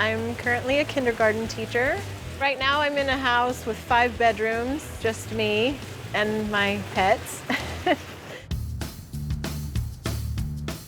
I'm currently a kindergarten teacher. Right now I'm in a house with 5 bedrooms, just me and my pets.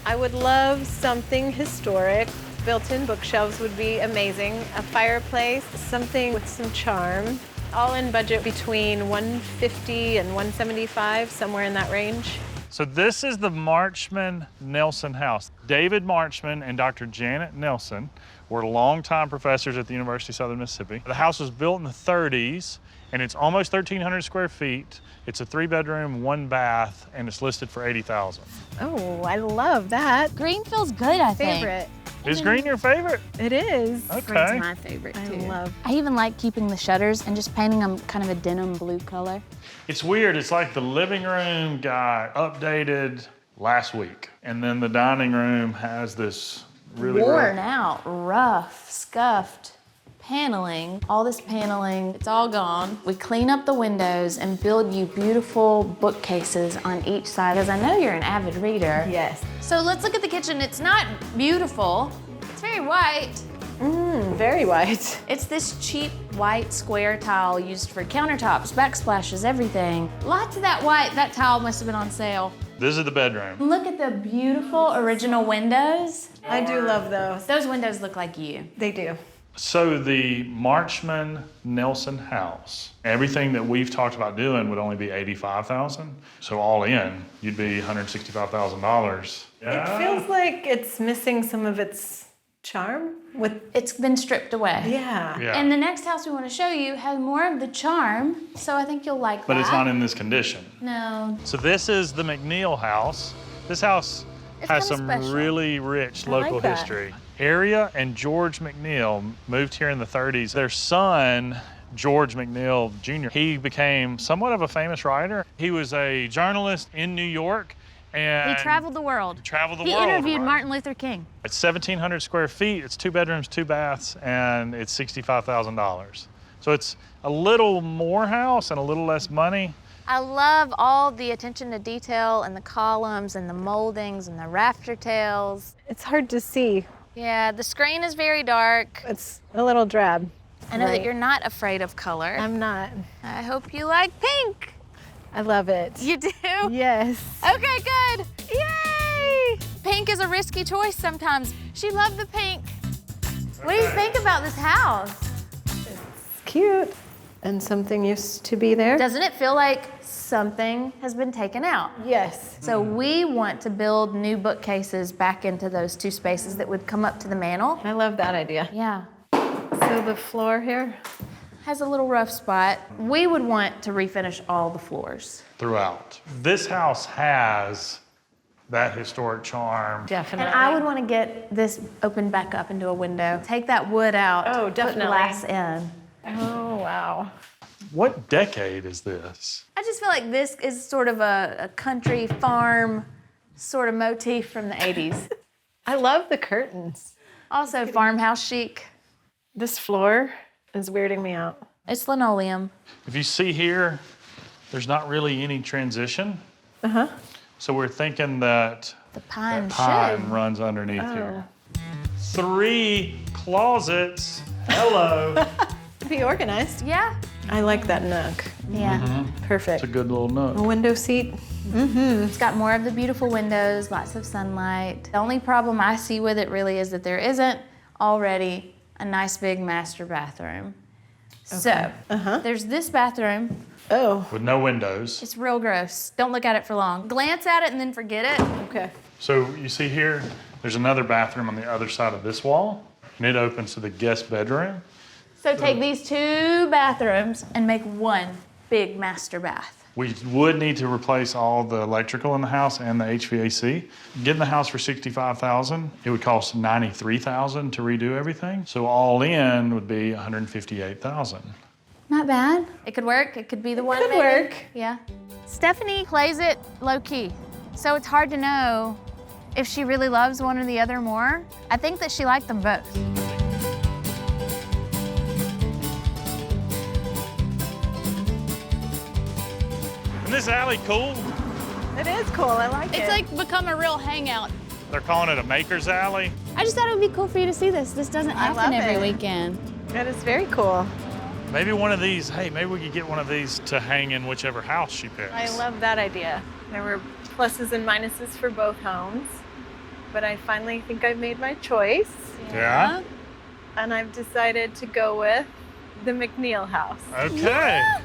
I would love something historic. Built-in bookshelves would be amazing. A fireplace, something with some charm. All in budget between $150 and $175, somewhere in that range. So this is the Marchman Nelson house. David Marchman and Dr. Janet Nelson were longtime professors at the University of Southern Mississippi. The house was built in the 30s, and it's almost 1,300 square feet. It's a 3-bedroom, 1 bath, and it's listed for $80,000. Oh, I love that. Green feels good, I think. Favorite. Is green your favorite? It is. Okay. Green's my favorite, too. I love. I even like keeping the shutters and just painting them kind of a denim blue color. It's weird. It's like the living room got updated last week, and then the dining room has this really worn out, rough, scuffed paneling. All this paneling, it's all gone. We clean up the windows and build you beautiful bookcases on each side, because I know you're an avid reader. Yes. So let's look at the kitchen. It's not beautiful. It's very white. Very white. It's this cheap white square tile used for countertops, backsplashes, everything. Lots of that white. That tile must have been on sale. This is the bedroom. Look at the beautiful original windows. I do love those. Those windows look like you. They do. So the Marchman Nelson house, everything that we've talked about doing would only be $85,000. So all in, you'd be $165,000. It feels like it's missing some of its charm with. It's been stripped away. Yeah. Yeah. And the next house we want to show you has more of the charm, so I think you'll like that. But it's not in this condition. No. So this is the McNeil house. This house has kinda some special. really rich I like local that. history. Area and George McNeil moved here in the 30s. Their son, George McNeil Jr., he became somewhat of a famous writer. He was a journalist in New York, and He traveled the world. He He world, interviewed right? Martin Luther King. It's 1,700 square feet. It's 2 bedrooms, 2 baths, and it's $65,000. So it's a little more house and a little less money. I love all the attention to detail and the columns and the moldings and the rafter tails. It's hard to see. Yeah, the screen is very dark. It's a little drab. I know that Right. you're not afraid of color. I'm not. I hope you like pink. I love it. You do? Yes. Okay, good. Yay! Pink is a risky choice sometimes. She loved the pink. What do you think about this house? It's cute. And something used to be there. Doesn't it feel like something has been taken out? Yes. So we want to build new bookcases back into those 2 spaces that would come up to the mantel. I love that idea. Yeah. So the floor here. Has a little rough spot. We would want to refinish all the floors. Throughout. This house has that historic charm. Definitely. And I would want to get this opened back up into a window. Take that wood out. Oh, Put definitely. glass in. Oh, wow. What decade is this? I just feel like this is sort of a country farm sort of motif from the 80s. I love the curtains. Also farmhouse chic. This floor is weirding me out. It's linoleum. If you see here, there's not really any transition. Uh-huh. So we're thinking that The pine pine should. runs underneath here. 3 closets. Hello. Be organized. Yeah. I like that nook. Yeah. Perfect. It's a good little A nook. window seat. It's got more of the beautiful windows, lots of sunlight. The only problem I see with it really is that there isn't already a nice big master bathroom. So, there's this bathroom. Oh, With no windows. It's real gross. Don't look at it for long. Glance at it and then forget it. okay. So you see here, there's another bathroom on the other side of this wall, and it opens to the guest bedroom. So take these 2 bathrooms and make one big master bath. We would need to replace all the electrical in the house and the HVAC. Getting the house for $65,000, it would cost $93,000 to redo everything. So all in would be $158,000. Not bad. It could work. It could be the one. Could maybe. work. Yeah. Stephanie plays it low key, so it's hard to know if she really loves one or the other more. I think that she liked them both. Isn't this alley cool? It is cool. I like it. It's like become a real hangout. They're calling it a maker's alley. I just thought it would be cool for you to see this. This doesn't happen every weekend. That is very cool. Maybe one of these, hey, maybe we could get one of these to hang in whichever house she picks. I love that idea. There were pluses and minuses for both homes, but I finally think I've made my choice. Yeah? And I've decided to go with the McLean House. Okay. Yeah.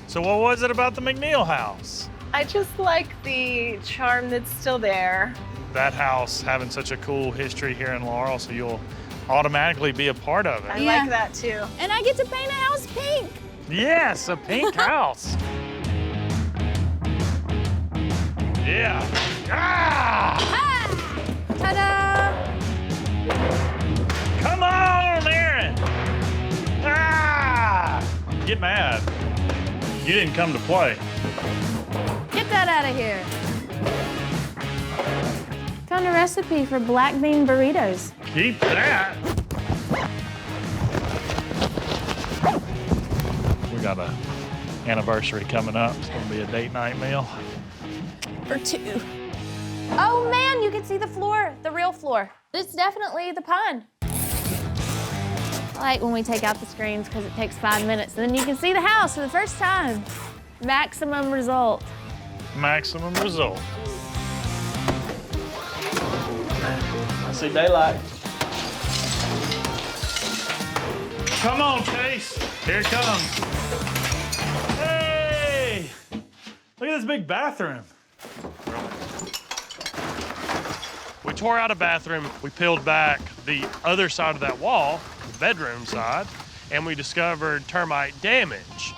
So what was it about the McLean House? I just like the charm that's still there. That house having such a cool history here in Laurel, so you'll automatically be a part of I it. Yeah. like that too. And I get to paint a house pink. Yes, a pink house. Yeah. Ah! Ah! Ta-da! Come on, Erin! Ah! Get mad. You didn't come to play. Get that out of here. Found a recipe for black bean burritos. Keep that. We got an anniversary coming up. It's gonna be a date night meal. For two. Oh man, you can see the floor, the real floor. It's definitely the pine. I like when we take out the screens because it takes 5 minutes. And then you can see the house for the first time. Maximum result. Maximum result. I see daylight. Come on, Chase. Here it comes. Hey! Look at this big bathroom. We tore out a bathroom. We peeled back the other side of that wall, the bedroom side, and we discovered termite damage.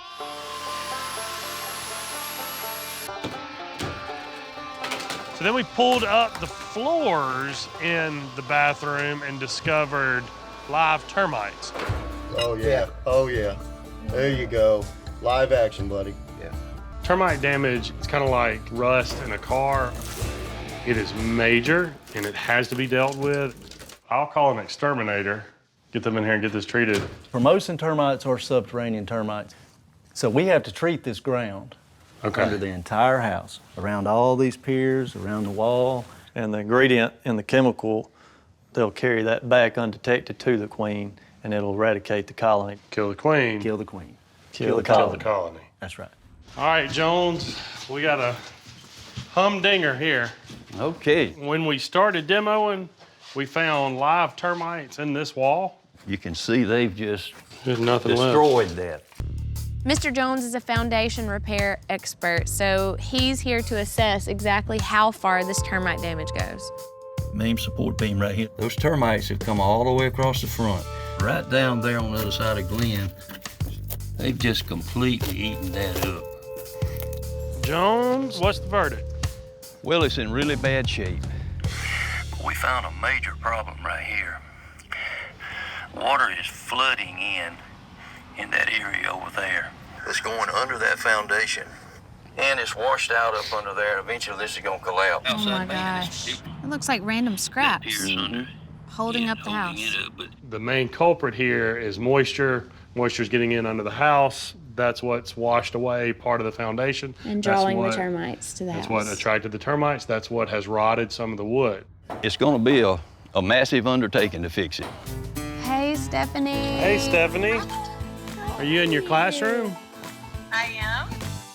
So then we pulled up the floors in the bathroom and discovered live termites. Oh yeah, oh yeah. There you go. Live action, buddy. Yeah. Termite damage is kind of like rust in a car. It is major and it has to be dealt with. I'll call an exterminator, get them in here and get this treated. Formosan termites are subterranean termites. So we have to treat this ground Okay. under the entire house, around all these piers, around the wall. And the ingredient in the chemical, they'll carry that back undetected to the queen and it'll eradicate the colony. Kill the queen. Kill the queen. Kill the colony. That's right. All right, Jones, we got a humdinger here. Okay, When we started demoing, we found live termites in this wall. you can see they've just There's nothing left. destroyed that. Mr. Jones is a foundation repair expert, so he's here to assess exactly how far this termite damage goes. Main support beam right here. Those termites have come all the way across the front. Right down there on the other side of Glen, they've just completely eaten that up. Jones, what's the verdict? Well, it's in really bad shape. We found a major problem right here. Water is flooding in that area over there. It's going under that foundation. And it's washed out up under there. Eventually, this is gonna collapse. Oh my gosh. It looks like random scraps holding up the house. The main culprit here is moisture. Moisture's getting in under the house. That's what's washed away part of the foundation. And That's drawing the what- termites to the That's house. what attracted the termites. That's what has rotted some of the wood. It's gonna be a massive undertaking to fix it. Hey, Stephanie. Hey, Stephanie. Are you in your classroom? I am.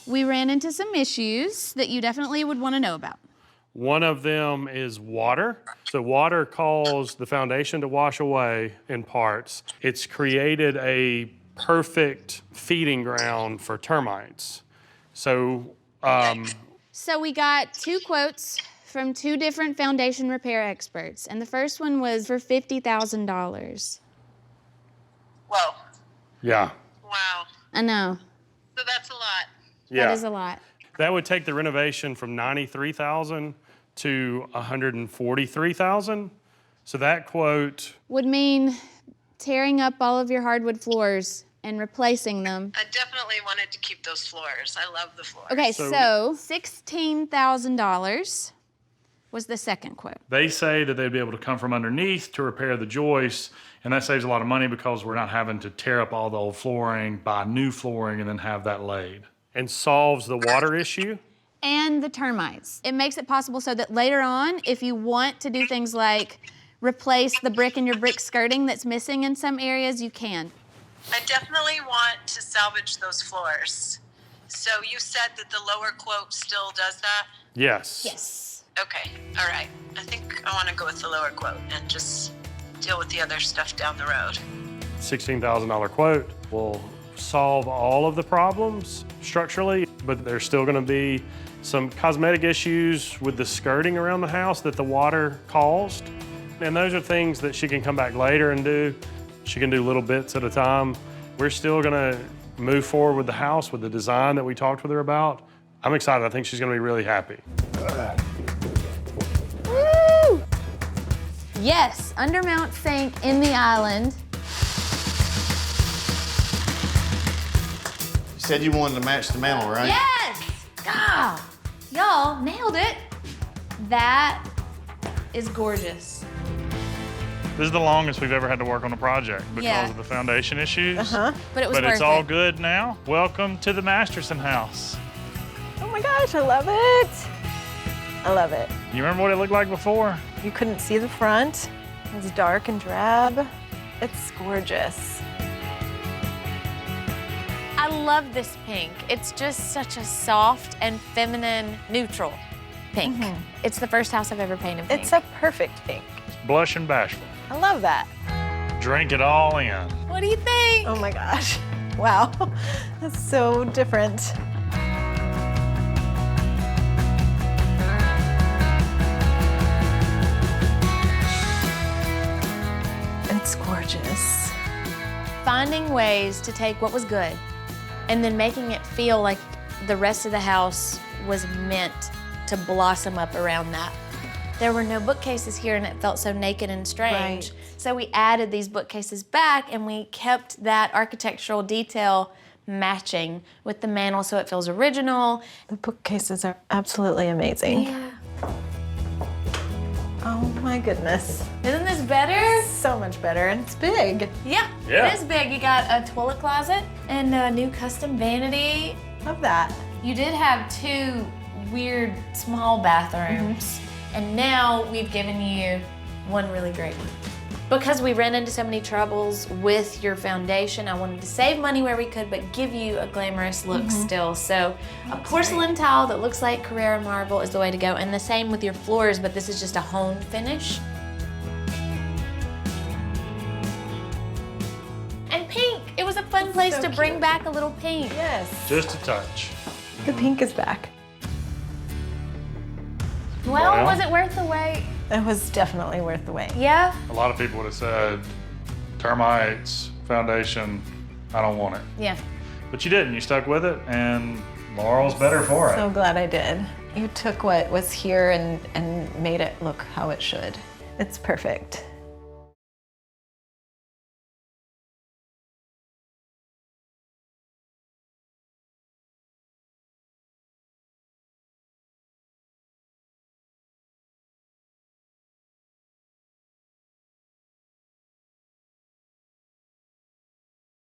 We ran into some issues that you definitely would want to know about. One of them is water. So water caused the foundation to wash away in parts. It's created a perfect feeding ground for termites. So, So we got 2 quotes from 2 different foundation repair experts, and the first one was for $50,000. Whoa. yeah. Wow. I know, So that's a lot. Yeah. that is a lot. That would take the renovation from $93,000 to $143,000. So that quote, Would mean tearing up all of your hardwood floors and replacing them. I definitely wanted to keep those floors. I love the floors. Okay, So- so $16,000 was the second quote. They say that they'd be able to come from underneath to repair the joists, and that saves a lot of money because we're not having to tear up all the old flooring, buy new flooring, and then have that laid. and solves the water issue. And the termites. It makes it possible so that later on, if you want to do things like replace the brick in your brick skirting that's missing in some areas, you can. I definitely want to salvage those floors. So you said that the lower quote still does that? Yes. Yes. Okay, all right. I think I want to go with the lower quote and just deal with the other stuff down the road. $16,000 quote will solve all of the problems structurally, but there's still going to be some cosmetic issues with the skirting around the house that the water caused. And those are things that she can come back later and do. She can do little bits at a time. We're still going to move forward with the house, with the design that we talked with her about. I'm excited. I think she's going to be really happy. Woo! Yes, undermount sink in the island. You said you wanted to match the mantle, right? Yes! God, y'all nailed it. That is gorgeous. This is the longest we've ever had to work on a project because Yeah. of the foundation issues. But it was But worth it's all it. good now. Welcome to the Masterson house. Oh my gosh, I love it. I love it. You remember what it looked like before? You couldn't see the front. It was dark and drab. It's gorgeous. I love this pink. It's just such a soft and feminine, neutral pink. It's the first house I've ever painted pink. It's a perfect pink. Blush and bashful. I love that. Drink it all in. What do you think? Oh my gosh. Wow. That's so different. It's gorgeous. Finding ways to take what was good and then making it feel like the rest of the house was meant to blossom up around that. There were no bookcases here and it felt so naked and strange. Right. So we added these bookcases back and we kept that architectural detail matching with the mantle so it feels original. The bookcases are absolutely amazing. Yeah. Oh my goodness. Isn't this better? So much better, and it's big. Yeah, Yeah. it is big. You got a toilet closet and a new custom vanity. Love that. You did have two weird small bathrooms, and now we've given you one really great one. Because we ran into so many troubles with your foundation, I wanted to save money where we could, but give you a glamorous look still. So a porcelain tile that looks like Carrara marble is the way to go, and the same with your floors, but this is just a hone finish. And pink, it was a fun place to bring back a little pink. Yes. Just a touch. The pink is back. Well, was it worth the wait? It was definitely worth the wait. Yeah? A lot of people would have said, termites, foundation, I don't want it. Yeah. But you didn't. You stuck with it, and Laurel's better for it. So glad I did. You took what was here and made it look how it should. It's perfect.